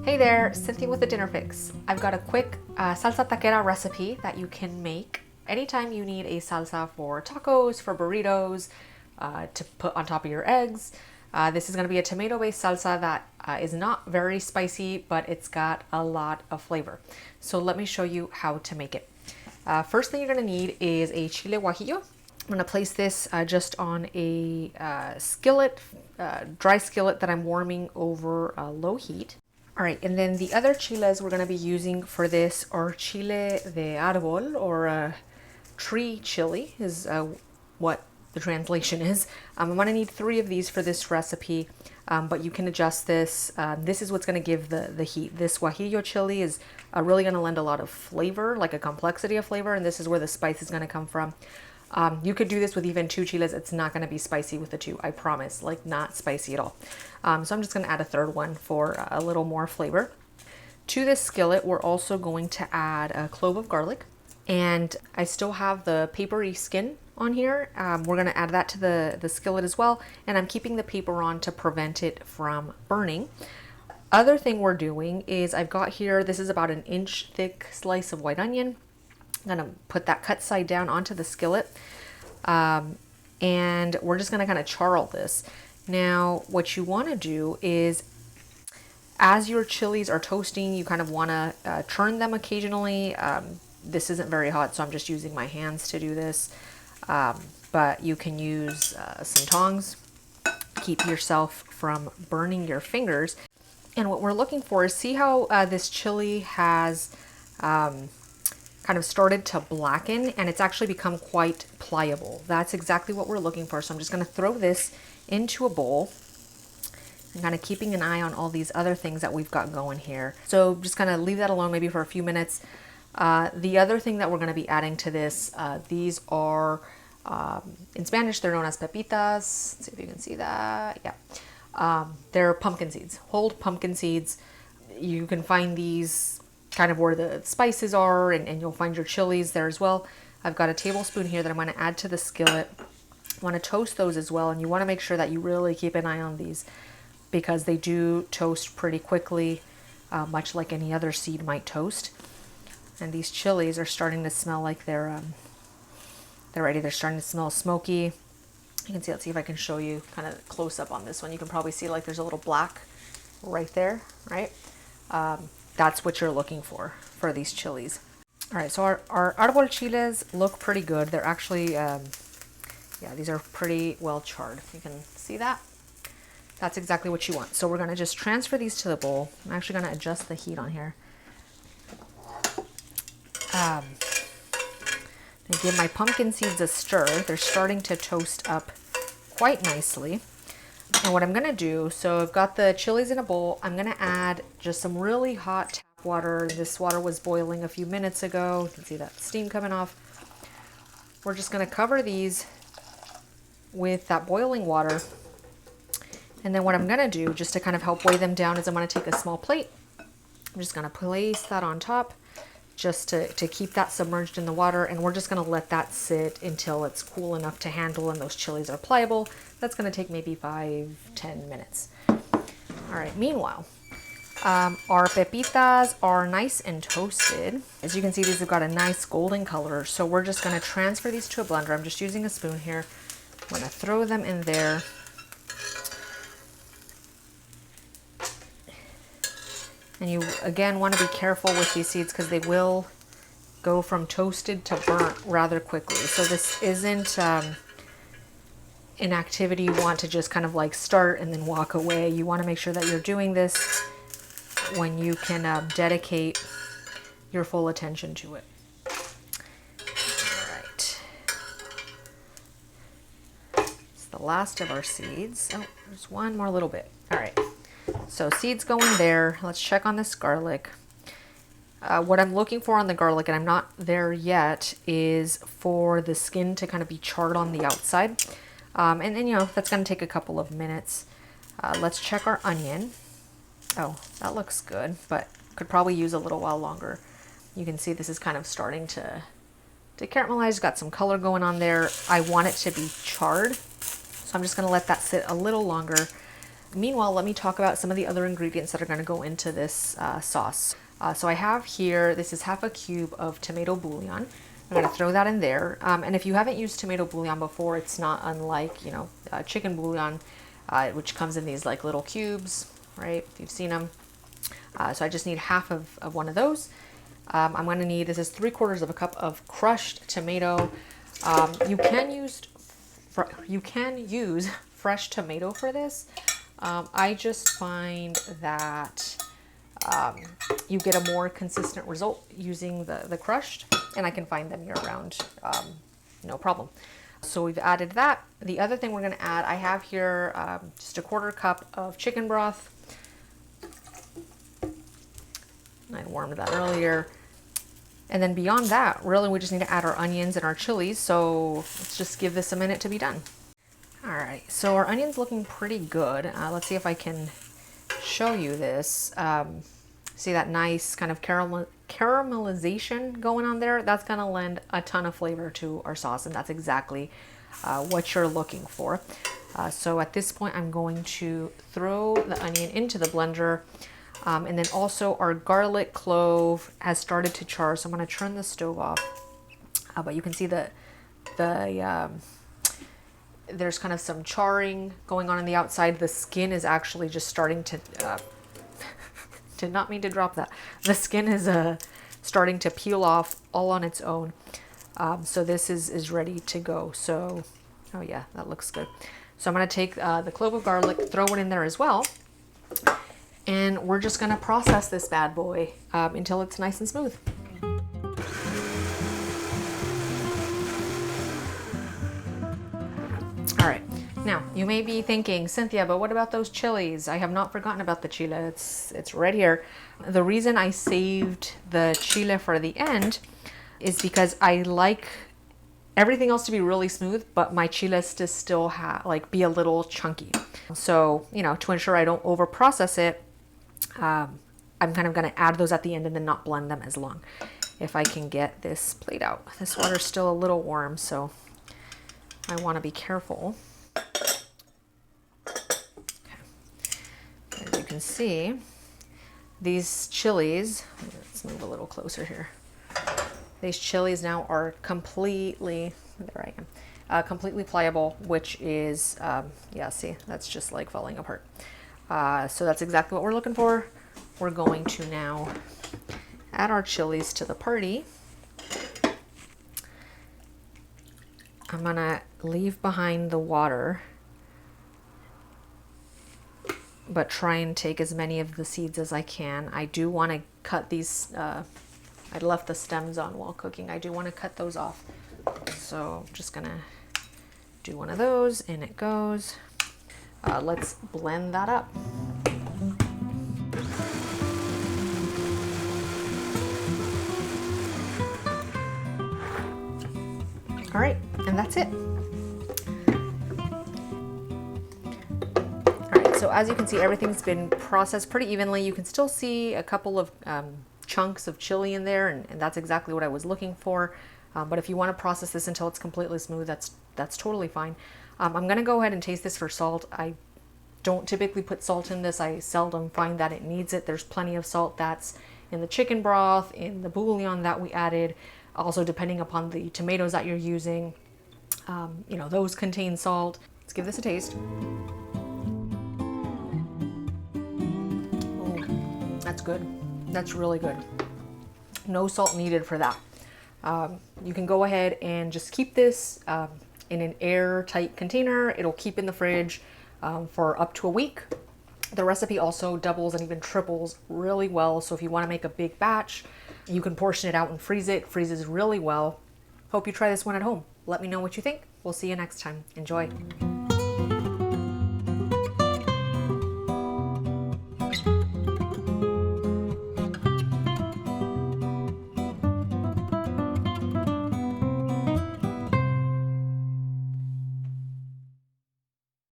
Hey there, Cynthia with the Dinner Fix. I've got a quick salsa taquera recipe that you can make anytime you need a salsa for tacos, for burritos, to put on top of your eggs. This is going to be a tomato-based salsa that is not very spicy, but it's got a lot of flavor. So let me show you how to make it. First thing you're going to need is a chile guajillo. I'm going to place this just on a skillet, dry skillet that I'm warming over low heat. All right, and then the other chiles we're going to be using for this are chile de arbol, or tree chili is what the translation is. I'm going to need 3 of these for this recipe, but you can adjust this. This is what's going to give the heat. This guajillo chili is really going to lend a lot of flavor, like a complexity of flavor, and this is where the spice is going to come from. You could do this with even 2 chiles. It's not going to be spicy with the 2, I promise, like not spicy at all. So I'm just going to add a 3rd one for a little more flavor. To this skillet, we're also going to add a clove of garlic, and I still have the papery skin on here. We're going to add that to the skillet as well, and I'm keeping the paper on to prevent it from burning. Other thing we're doing is I've got here, this is about an inch thick slice of white onion. I'm going to put that cut side down onto the skillet, and we're just going to kind of char all this. Now, what you want to do is, as your chilies are toasting, you kind of want to turn them occasionally. This isn't very hot, so I'm just using my hands to do this, but you can use some tongs. Keep yourself from burning your fingers. And what we're looking for is, see how this chili has kind of started to blacken, and it's actually become quite pliable. That's exactly what we're looking for. So I'm just going to throw this into a bowl and kind of keeping an eye on all these other things that we've got going here. So just kind of leave that alone maybe for a few minutes. The other thing that we're going to be adding to this, these are, in Spanish, they're known as pepitas. Let's see if you can see that. Yeah. They're pumpkin seeds, whole pumpkin seeds. You can find these kind of where the spices are, and you'll find your chilies there as well. I've got a tablespoon here that I'm going to add to the skillet. I want to toast those as well, and you want to make sure that you really keep an eye on these because they do toast pretty quickly, much like any other seed might toast. And these chilies are starting to smell like they're ready. They're starting to smell smoky. You can see, let's see if I can show you kind of close up on this one. You can probably see like there's a little black right there, right? That's what you're looking for these chilies. All right, so our arbol chiles look pretty good. They're actually, yeah, these are pretty well charred. You can see that. That's exactly what you want. So we're gonna just transfer these to the bowl. I'm actually gonna adjust the heat on here. I give my pumpkin seeds a stir. They're starting to toast up quite nicely. And what I'm going to do, so I've got the chilies in a bowl. I'm going to add just some really hot tap water. This water was boiling a few minutes ago. You can see that steam coming off. We're just going to cover these with that boiling water. And then what I'm going to do, just to kind of help weigh them down, is I'm going to take a small plate. I'm just going to place that on top just to keep that submerged in the water. And we're just going to let that sit until it's cool enough to handle and those chilies are pliable. That's going to take maybe 5-10 minutes. All right, meanwhile, our pepitas are nice and toasted. As you can see, these have got a nice golden color. So we're just going to transfer these to a blender. I'm just using a spoon here. I'm going to throw them in there. And you, again, want to be careful with these seeds because they will go from toasted to burnt rather quickly. So this isn't an activity you want to just kind of like start and then walk away. You want to make sure that you're doing this when you can dedicate your full attention to it. All right. It's the last of our seeds. Oh, there's one more little bit. All right. So seeds going there. Let's check on this garlic. What I'm looking for on the garlic, and I'm not there yet, is for the skin to kind of be charred on the outside. And then, you know, that's going to take a couple of minutes. Let's check our onion. Oh, that looks good, but could probably use a little while longer. You can see this is kind of starting to caramelize. Got some color going on there. I want it to be charred, so I'm just going to let that sit a little longer. Meanwhile, let me talk about some of the other ingredients that are going to go into this sauce. So I have here, this is half a cube of tomato bouillon. I'm going to throw that in there. And if you haven't used tomato bouillon before, it's not unlike, you know, chicken bouillon, which comes in these like little cubes, right? If you've seen them. So I just need half of one of those. I'm going to need, this is 3/4 of a cup of crushed tomato. You can use fresh tomato for this. I just find that you get a more consistent result using the crushed, and I can find them year round, no problem. So we've added that. The other thing we're going to add, I have here just a 1/4 cup of chicken broth. I warmed that earlier. And then beyond that, really we just need to add our onions and our chilies. So let's just give this a minute to be done. All right, so our onion's looking pretty good. Let's see if I can show you this. See that nice kind of caramelization going on there? That's gonna lend a ton of flavor to our sauce, and that's exactly what you're looking for. So at this point, I'm going to throw the onion into the blender. And then also our garlic clove has started to char, so I'm going to turn the stove off. But you can see there's kind of some charring going on the outside. The skin is actually just starting to, did not mean to drop that. The skin is starting to peel off all on its own. So this is ready to go. So, oh yeah, that looks good. So I'm going to take the clove of garlic, throw it in there as well. And we're just gonna process this bad boy until it's nice and smooth. All right, now you may be thinking, Cynthia, but what about those chilies? I have not forgotten about the chile, it's right here. The reason I saved the chile for the end is because I like everything else to be really smooth, but my chiles to still be a little chunky. So, you know, to ensure I don't over process it, I'm kind of going to add those at the end and then not blend them as long. If I can get this plate out. This water's still a little warm, so I want to be careful. Okay. As you can see, these chilies, let's move a little closer here. These chilies now are completely, there I am, completely pliable, which is, yeah, see, that's just like falling apart. So that's exactly what we're looking for. We're going to now add our chilies to the party. I'm gonna leave behind the water, but try and take as many of the seeds as I can. I do want to cut these, I left the stems on while cooking. I do want to cut those off. So I'm just gonna do one of those, in it goes. Let's blend that up. All right, and that's it. All right, so as you can see, everything's been processed pretty evenly. You can still see a couple of chunks of chili in there, and that's exactly what I was looking for. But if you want to process this until it's completely smooth, that's totally fine. I'm gonna go ahead and taste this for salt. I don't typically put salt in this. I seldom find that it needs it. There's plenty of salt that's in the chicken broth, in the bouillon that we added. Also, depending upon the tomatoes that you're using, you know, those contain salt. Let's give this a taste. Oh, that's good. That's really good. No salt needed for that. You can go ahead and just keep this in an airtight container. It'll keep in the fridge for up to a week. The recipe also doubles and even triples really well. So if you want to make a big batch, you can portion it out and freeze it. It freezes really well. Hope you try this one at home. Let me know what you think. We'll see you next time. Enjoy.